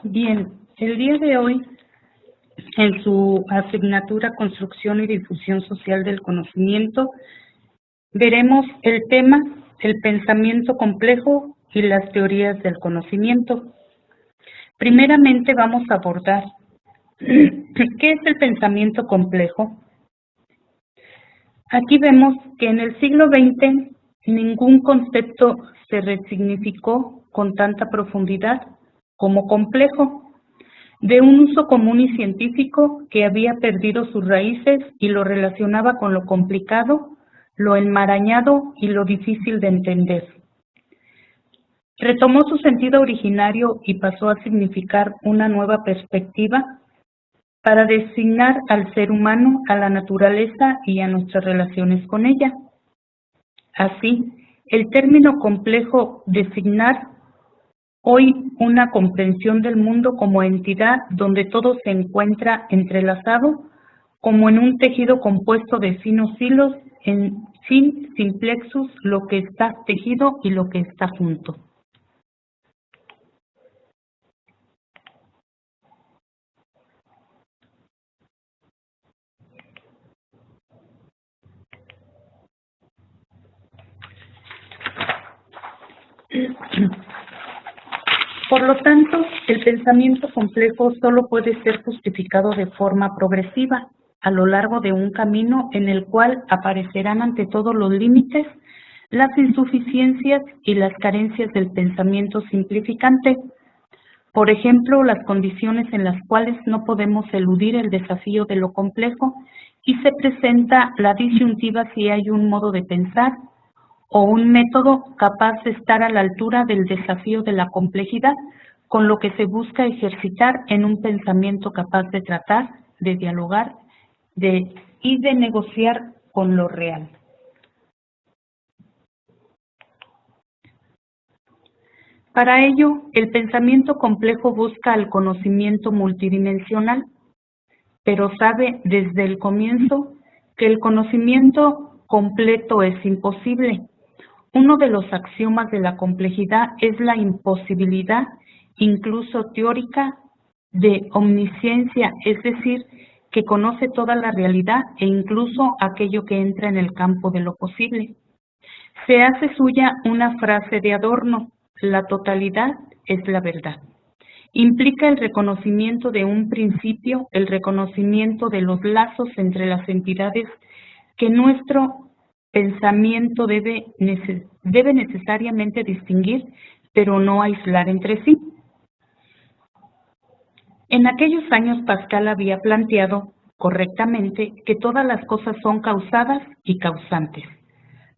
Bien, el día de hoy, en su asignatura Construcción y Difusión Social del Conocimiento, veremos el tema el pensamiento complejo y las teorías del conocimiento. Primeramente vamos a abordar ¿qué es el pensamiento complejo? Aquí vemos que en el siglo XX ningún concepto se resignificó con tanta profundidad como complejo, de un uso común y científico que había perdido sus raíces y lo relacionaba con lo complicado, lo enmarañado y lo difícil de entender. Retomó su sentido originario y pasó a significar una nueva perspectiva para designar al ser humano, a la naturaleza y a nuestras relaciones con ella. Así, el término complejo designar hoy una comprensión del mundo como entidad donde todo se encuentra entrelazado como en un tejido compuesto de finos hilos sin plexus, lo que está tejido y lo que está junto. Por lo tanto, el pensamiento complejo solo puede ser justificado de forma progresiva, a lo largo de un camino en el cual aparecerán ante todos los límites, las insuficiencias y las carencias del pensamiento simplificante. Por ejemplo, las condiciones en las cuales no podemos eludir el desafío de lo complejo y se presenta la disyuntiva si hay un modo de pensar o un método capaz de estar a la altura del desafío de la complejidad, con lo que se busca ejercitar en un pensamiento capaz de tratar, de dialogar y de negociar con lo real. Para ello, el pensamiento complejo busca el conocimiento multidimensional, pero sabe desde el comienzo que el conocimiento completo es imposible. Uno de los axiomas de la complejidad es la imposibilidad, incluso teórica, de omnisciencia, es decir, que conoce toda la realidad e incluso aquello que entra en el campo de lo posible. Se hace suya una frase de Adorno: la totalidad es la verdad. Implica el reconocimiento de un principio, el reconocimiento de los lazos entre las entidades que nuestro pensamiento debe necesariamente distinguir, pero no aislar entre sí. En aquellos años Pascal había planteado correctamente que todas las cosas son causadas y causantes,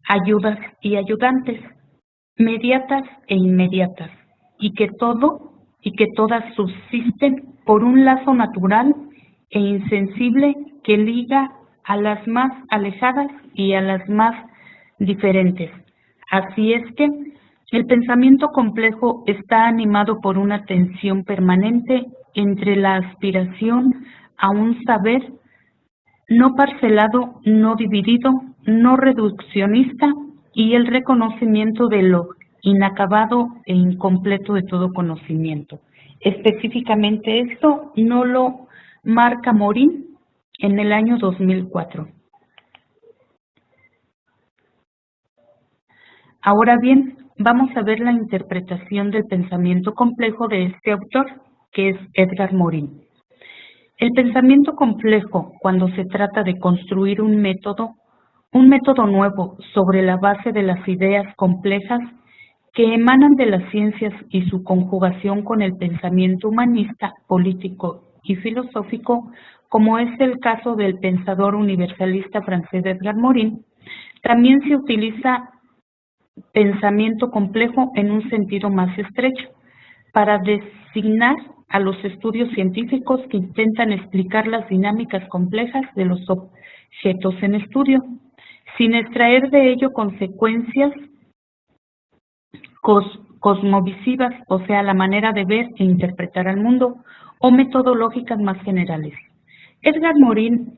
ayudas y ayudantes, mediatas e inmediatas, y que todas subsisten por un lazo natural e insensible que liga a las más alejadas y a las más diferentes. Así es que el pensamiento complejo está animado por una tensión permanente entre la aspiración a un saber no parcelado, no dividido, no reduccionista y el reconocimiento de lo inacabado e incompleto de todo conocimiento. Específicamente esto no lo marca Morin en el año 2004. Ahora bien, vamos a ver la interpretación del pensamiento complejo de este autor, que es Edgar Morin. El pensamiento complejo, cuando se trata de construir un método nuevo sobre la base de las ideas complejas que emanan de las ciencias y su conjugación con el pensamiento humanista, político y filosófico, como es el caso del pensador universalista francés Edgar Morin, también se utiliza pensamiento complejo en un sentido más estrecho, para designar a los estudios científicos que intentan explicar las dinámicas complejas de los objetos en estudio, sin extraer de ello consecuencias cosmovisivas, o sea, la manera de ver e interpretar al mundo, o metodológicas más generales. Edgar Morin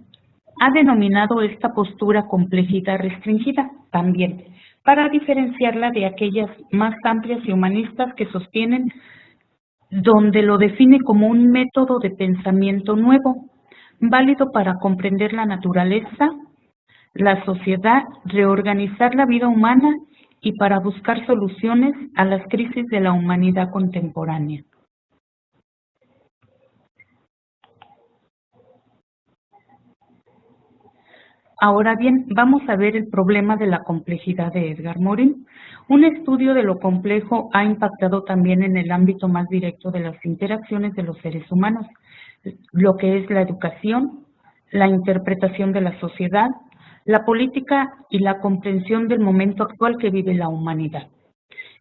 ha denominado esta postura complejidad restringida también, para diferenciarla de aquellas más amplias y humanistas que sostienen donde lo define como un método de pensamiento nuevo, válido para comprender la naturaleza, la sociedad, reorganizar la vida humana y para buscar soluciones a las crisis de la humanidad contemporánea. Ahora bien, vamos a ver el problema de la complejidad de Edgar Morin. Un estudio de lo complejo ha impactado también en el ámbito más directo de las interacciones de los seres humanos, lo que es la educación, la interpretación de la sociedad, la política y la comprensión del momento actual que vive la humanidad.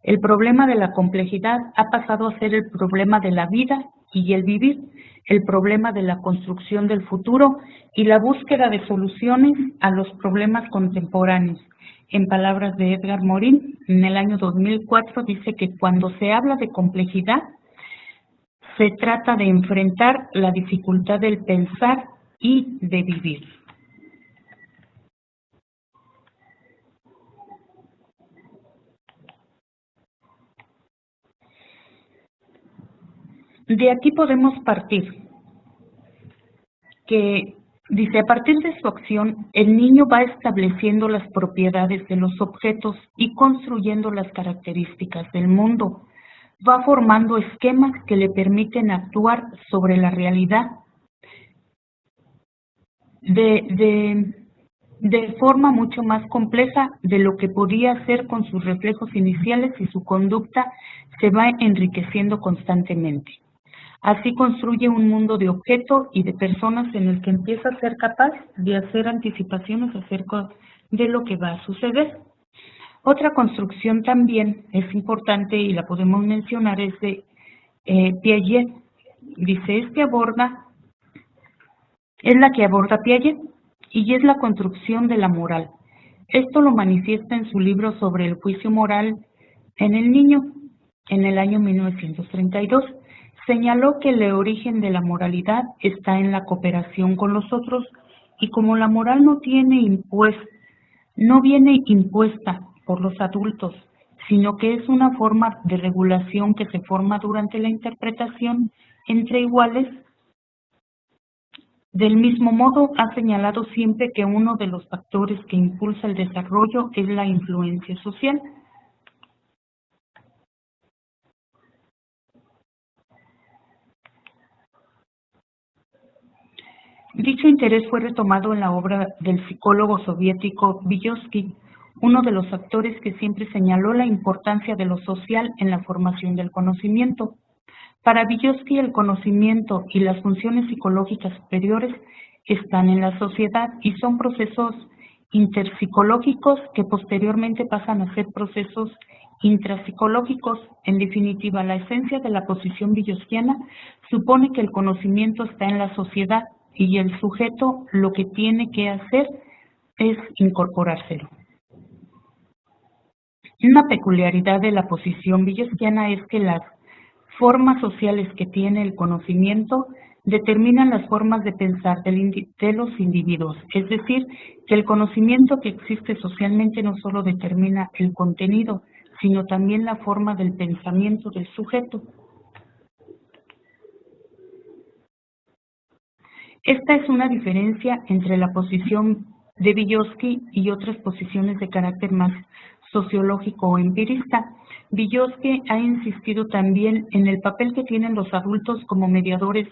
El problema de la complejidad ha pasado a ser el problema de la vida y el vivir, el problema de la construcción del futuro y la búsqueda de soluciones a los problemas contemporáneos. En palabras de Edgar Morin, en el año 2004 dice que cuando se habla de complejidad, se trata de enfrentar la dificultad del pensar y de vivir. De aquí podemos partir, que dice, a partir de su acción, el niño va estableciendo las propiedades de los objetos y construyendo las características del mundo. Va formando esquemas que le permiten actuar sobre la realidad de forma mucho más compleja de lo que podía hacer con sus reflejos iniciales y su conducta se va enriqueciendo constantemente. Así construye un mundo de objetos y de personas en el que empieza a ser capaz de hacer anticipaciones acerca de lo que va a suceder. Otra construcción también es importante y la podemos mencionar es de Piaget. Dice, es la que aborda Piaget y es la construcción de la moral. Esto lo manifiesta en su libro sobre el juicio moral en el niño, en el año 1932. Señaló que el origen de la moralidad está en la cooperación con los otros y como la moral no viene impuesta por los adultos, sino que es una forma de regulación que se forma durante la interpretación entre iguales. Del mismo modo, ha señalado siempre que uno de los factores que impulsa el desarrollo es la influencia social. Dicho interés fue retomado en la obra del psicólogo soviético Vygotsky, uno de los factores que siempre señaló la importancia de lo social en la formación del conocimiento. Para Vygotsky, el conocimiento y las funciones psicológicas superiores están en la sociedad y son procesos interpsicológicos que posteriormente pasan a ser procesos intrapsicológicos. En definitiva, la esencia de la posición vygotsiana supone que el conocimiento está en la sociedad y el sujeto lo que tiene que hacer es incorporárselo. Una peculiaridad de la posición vygotsiana es que las formas sociales que tiene el conocimiento determinan las formas de pensar de los individuos, es decir, que el conocimiento que existe socialmente no solo determina el contenido, sino también la forma del pensamiento del sujeto. Esta es una diferencia entre la posición de Vygotsky y otras posiciones de carácter más sociológico o empirista. Vygotsky ha insistido también en el papel que tienen los adultos como mediadores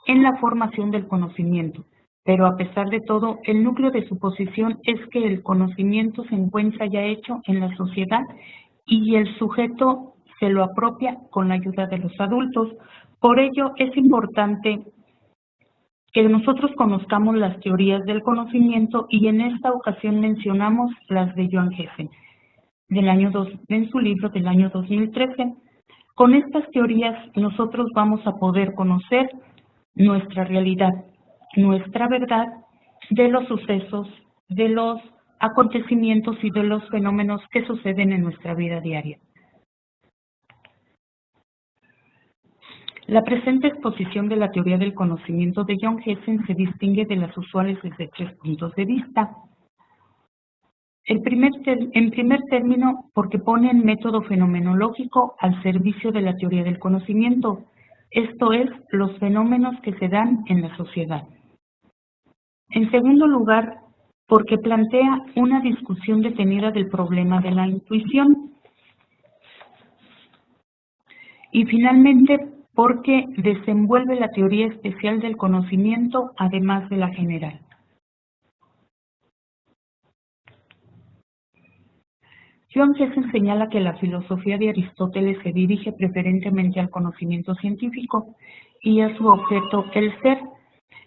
en la formación del conocimiento, pero a pesar de todo, el núcleo de su posición es que el conocimiento se encuentra ya hecho en la sociedad y el sujeto se lo apropia con la ayuda de los adultos. Por ello, es importante que nosotros conozcamos las teorías del conocimiento y en esta ocasión mencionamos las de Joan Hessen, en su libro del año 2013. Con estas teorías nosotros vamos a poder conocer nuestra realidad, nuestra verdad de los sucesos, de los acontecimientos y de los fenómenos que suceden en nuestra vida diaria. La presente exposición de la teoría del conocimiento de Joan Hessen se distingue de las usuales desde 3 puntos de vista. En primer término, porque pone el método fenomenológico al servicio de la teoría del conocimiento, esto es, los fenómenos que se dan en la sociedad. En segundo lugar, porque plantea una discusión detenida del problema de la intuición. Y finalmente, porque desenvuelve la teoría especial del conocimiento, además de la general. John Hessen señala que la filosofía de Aristóteles se dirige preferentemente al conocimiento científico y a su objeto, el ser.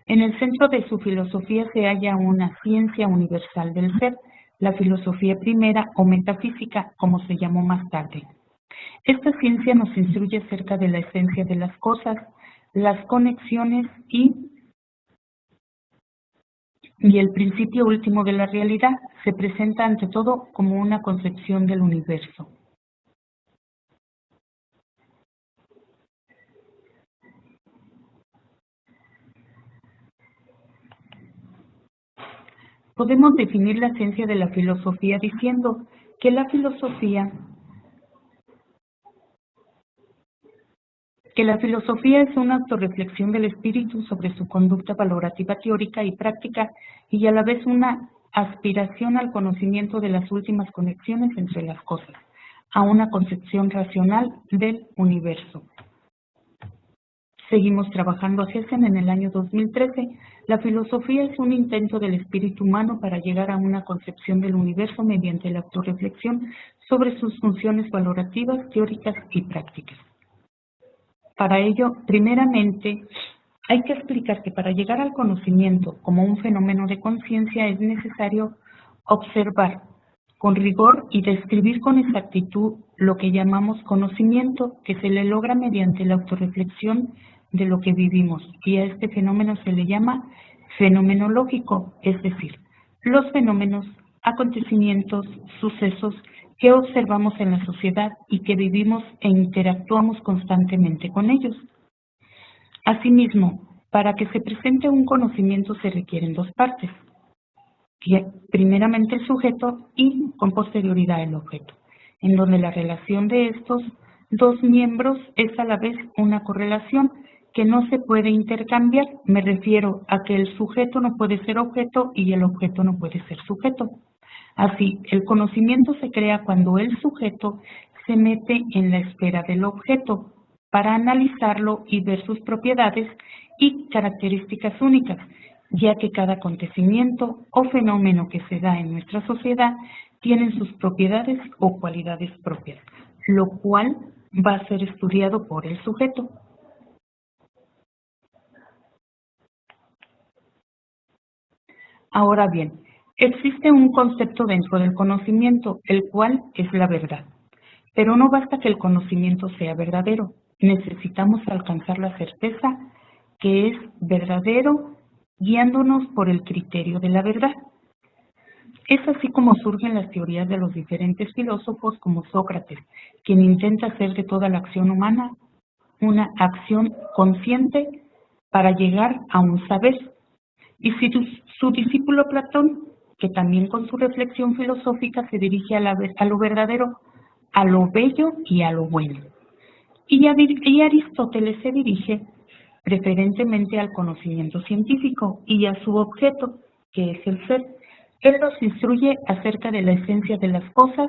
En el centro de su filosofía se halla una ciencia universal del ser, la filosofía primera o metafísica, como se llamó más tarde. Esta ciencia nos instruye acerca de la esencia de las cosas, las conexiones y el principio último de la realidad. Se presenta ante todo como una concepción del universo. Podemos definir la ciencia de la filosofía diciendo que la filosofía es una autorreflexión del espíritu sobre su conducta valorativa teórica y práctica y a la vez una aspiración al conocimiento de las últimas conexiones entre las cosas, a una concepción racional del universo. Seguimos trabajando hacia Hessen en el año 2013. La filosofía es un intento del espíritu humano para llegar a una concepción del universo mediante la autorreflexión sobre sus funciones valorativas, teóricas y prácticas. Para ello, primeramente, hay que explicar que para llegar al conocimiento como un fenómeno de conciencia es necesario observar con rigor y describir con exactitud lo que llamamos conocimiento, que se le logra mediante la autorreflexión de lo que vivimos, y a este fenómeno se le llama fenomenológico, es decir, los fenómenos, acontecimientos, sucesos que observamos en la sociedad y que vivimos e interactuamos constantemente con ellos. Asimismo, para que se presente un conocimiento se requieren dos partes, primeramente el sujeto y con posterioridad el objeto, en donde la relación de estos dos miembros es a la vez una correlación que no se puede intercambiar. Me refiero a que el sujeto no puede ser objeto y el objeto no puede ser sujeto. Así, el conocimiento se crea cuando el sujeto se mete en la esfera del objeto para analizarlo y ver sus propiedades y características únicas, ya que cada acontecimiento o fenómeno que se da en nuestra sociedad tiene sus propiedades o cualidades propias, lo cual va a ser estudiado por el sujeto. Ahora bien, existe un concepto dentro del conocimiento, el cual es la verdad. Pero no basta que el conocimiento sea verdadero, necesitamos alcanzar la certeza que es verdadero guiándonos por el criterio de la verdad. Es así como surgen las teorías de los diferentes filósofos como Sócrates, quien intenta hacer de toda la acción humana una acción consciente para llegar a un saber. Y si su discípulo Platón, que también con su reflexión filosófica se dirige a lo verdadero, a lo bello y a lo bueno. Y Aristóteles se dirige preferentemente al conocimiento científico y a su objeto, que es el ser. Él nos instruye acerca de la esencia de las cosas,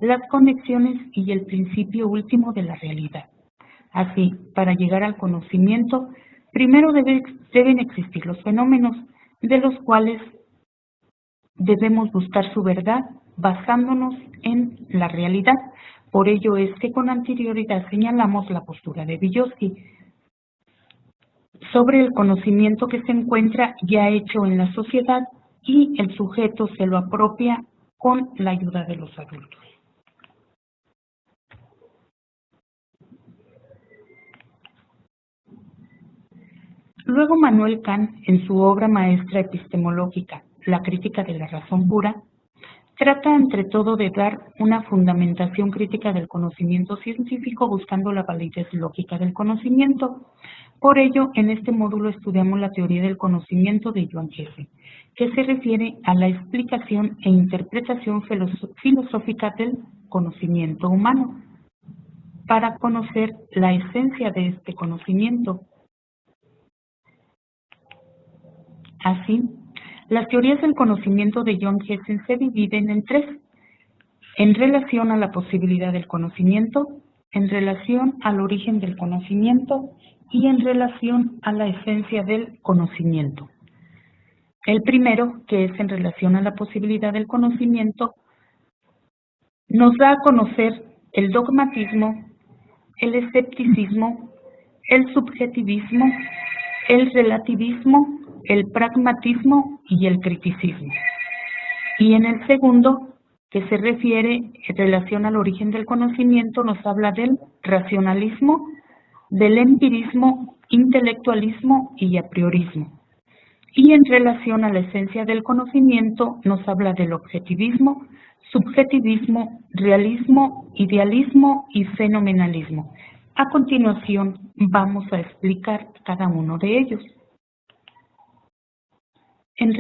las conexiones y el principio último de la realidad. Así, para llegar al conocimiento, primero deben existir los fenómenos, de los cuales debemos buscar su verdad basándonos en la realidad. Por ello es que con anterioridad señalamos la postura de Vygotsky sobre el conocimiento que se encuentra ya hecho en la sociedad y el sujeto se lo apropia con la ayuda de los adultos. Luego Manuel Kant, en su obra maestra epistemológica, La crítica de la razón pura, trata entre todo de dar una fundamentación crítica del conocimiento científico buscando la validez lógica del conocimiento. Por ello, en este módulo estudiamos la teoría del conocimiento de Johann Hesse, que se refiere a la explicación e interpretación filosófica del conocimiento humano. para conocer la esencia de este conocimiento. Así, las teorías del conocimiento de John Hessen se dividen en tres: en relación a la posibilidad del conocimiento, en relación al origen del conocimiento y en relación a la esencia del conocimiento. El primero, que es en relación a la posibilidad del conocimiento, nos da a conocer el dogmatismo, el escepticismo, el subjetivismo, el relativismo, el pragmatismo y el criticismo. Y en el segundo, que se refiere en relación al origen del conocimiento, nos habla del racionalismo, del empirismo, intelectualismo y apriorismo. Y en relación a la esencia del conocimiento, nos habla del objetivismo, subjetivismo, realismo, idealismo y fenomenalismo. A continuación, vamos a explicar cada uno de ellos. En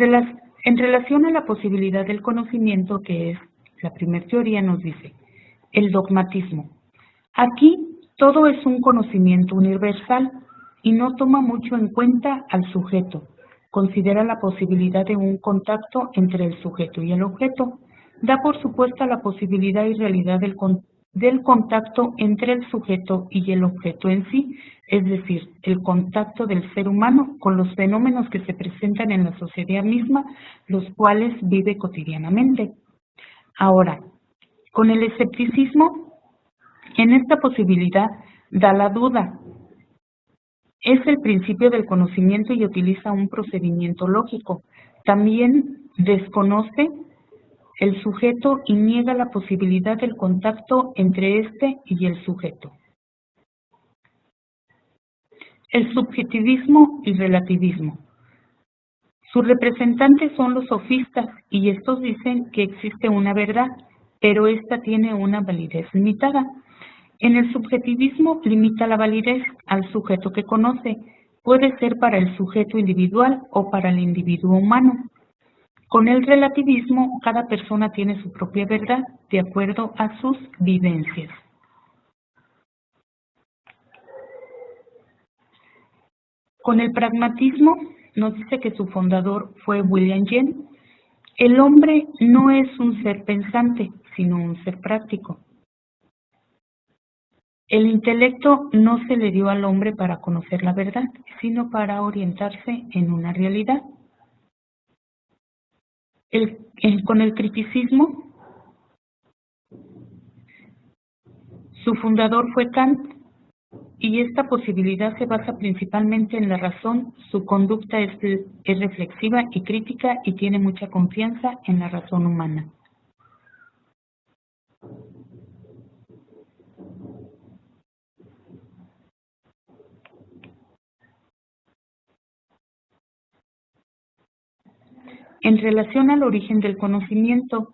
relación a la posibilidad del conocimiento, que es la primera teoría, nos dice el dogmatismo. Aquí todo es un conocimiento universal y no toma mucho en cuenta al sujeto. Considera la posibilidad de un contacto entre el sujeto y el objeto. Da por supuesta la posibilidad y realidad del contacto entre el sujeto y el objeto en sí, es decir, el contacto del ser humano con los fenómenos que se presentan en la sociedad misma, los cuales vive cotidianamente. Ahora, con el escepticismo, en esta posibilidad da la duda. Es el principio del conocimiento y utiliza un procedimiento lógico. También desconoce el sujeto y niega la posibilidad del contacto entre éste y el sujeto. El subjetivismo y relativismo. Sus representantes son los sofistas y estos dicen que existe una verdad, pero esta tiene una validez limitada. En el subjetivismo limita la validez al sujeto que conoce. Puede ser para el sujeto individual o para el individuo humano. Con el relativismo, cada persona tiene su propia verdad de acuerdo a sus vivencias. Con el pragmatismo, nos dice que su fundador fue William James. El hombre no es un ser pensante, sino un ser práctico. El intelecto no se le dio al hombre para conocer la verdad, sino para orientarse en una realidad. Con el criticismo, su fundador fue Kant, y esta posibilidad se basa principalmente en la razón. Su conducta es reflexiva y crítica y tiene mucha confianza en la razón humana. En relación al origen del conocimiento,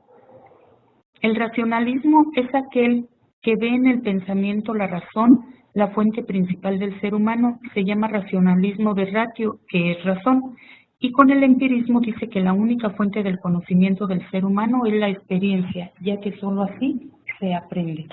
el racionalismo es aquel que ve en el pensamiento la razón, la fuente principal del ser humano. Se llama racionalismo de ratio, que es razón. Y con el empirismo dice que la única fuente del conocimiento del ser humano es la experiencia, ya que solo así se aprende.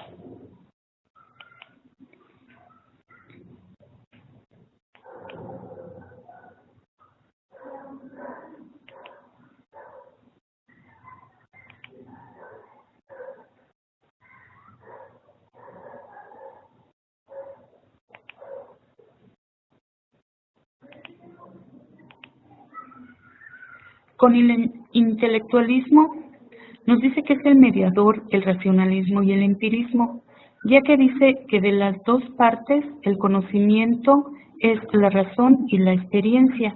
Con el intelectualismo nos dice que es el mediador, el racionalismo y el empirismo, ya que dice que de las dos partes el conocimiento es la razón y la experiencia.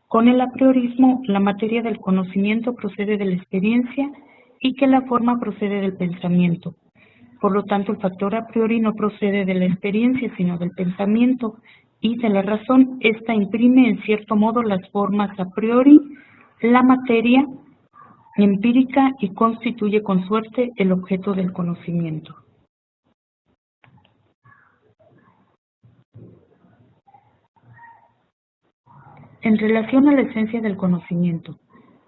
Con el apriorismo, la materia del conocimiento procede de la experiencia y que la forma procede del pensamiento. Por lo tanto, el factor a priori no procede de la experiencia, sino del pensamiento y de la razón. Esta imprime en cierto modo las formas a priori, la materia empírica, y constituye con suerte el objeto del conocimiento. En relación a la esencia del conocimiento,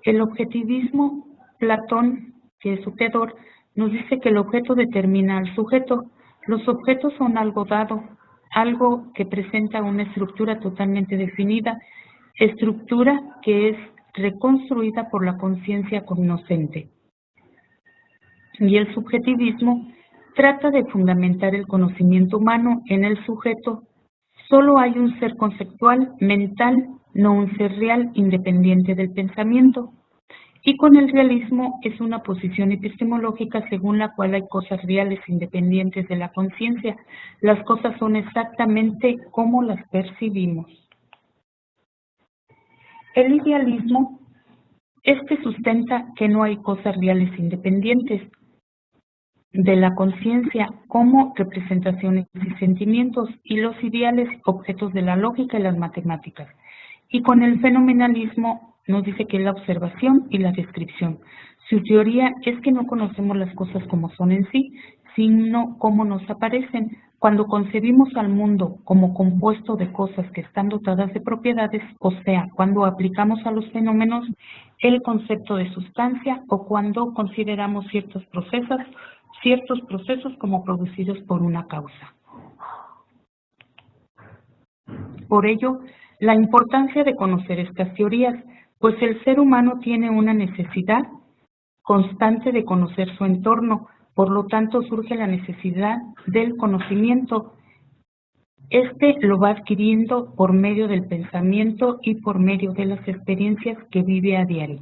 el objetivismo, Platón, que es su creador, nos dice que el objeto determina al sujeto. Los objetos son algo dado, algo que presenta una estructura totalmente definida, estructura que es reconstruida por la conciencia cognoscente. Y el subjetivismo trata de fundamentar el conocimiento humano en el sujeto. Solo hay un ser conceptual, mental, no un ser real independiente del pensamiento. Y con el realismo es una posición epistemológica según la cual hay cosas reales independientes de la conciencia. Las cosas son exactamente como las percibimos. El idealismo, sustenta que no hay cosas reales independientes de la conciencia como representaciones y sentimientos, y los ideales objetos de la lógica y las matemáticas. Y con el fenomenalismo nos dice que es la observación y la descripción. Su teoría es que no conocemos las cosas como son en sí, sino como nos aparecen. Cuando concebimos al mundo como compuesto de cosas que están dotadas de propiedades, o sea, cuando aplicamos a los fenómenos el concepto de sustancia o cuando consideramos ciertos procesos como producidos por una causa. Por ello, la importancia de conocer estas teorías, pues el ser humano tiene una necesidad constante de conocer su entorno, por lo tanto surge la necesidad del conocimiento. Lo va adquiriendo por medio del pensamiento y por medio de las experiencias que vive a diario.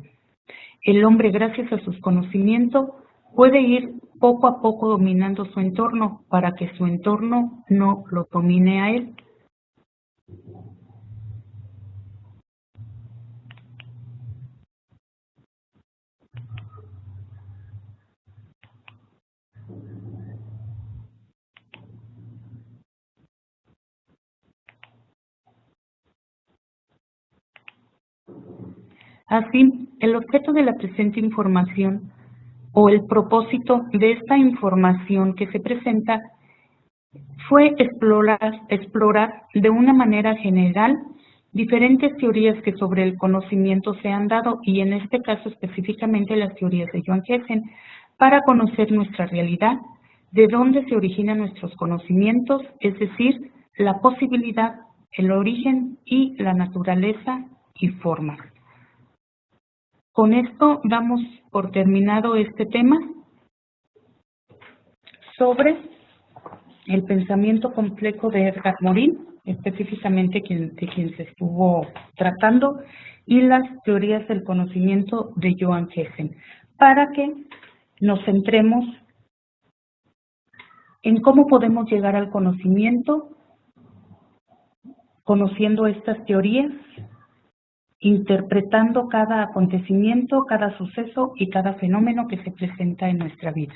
El hombre, gracias a sus conocimientos, puede ir poco a poco dominando su entorno para que su entorno no lo domine a él. Así, el objeto de la presente información o el propósito de esta información que se presenta fue explorar de una manera general diferentes teorías que sobre el conocimiento se han dado, y en este caso específicamente las teorías de Joan Jessen, para conocer nuestra realidad, de dónde se originan nuestros conocimientos, es decir, la posibilidad, el origen y la naturaleza y forma. Con esto damos por terminado este tema sobre el pensamiento complejo de Edgar Morin, específicamente de quien se estuvo tratando, y las teorías del conocimiento de Joan Jessen, para que nos centremos en cómo podemos llegar al conocimiento conociendo estas teorías, interpretando cada acontecimiento, cada suceso y cada fenómeno que se presenta en nuestra vida.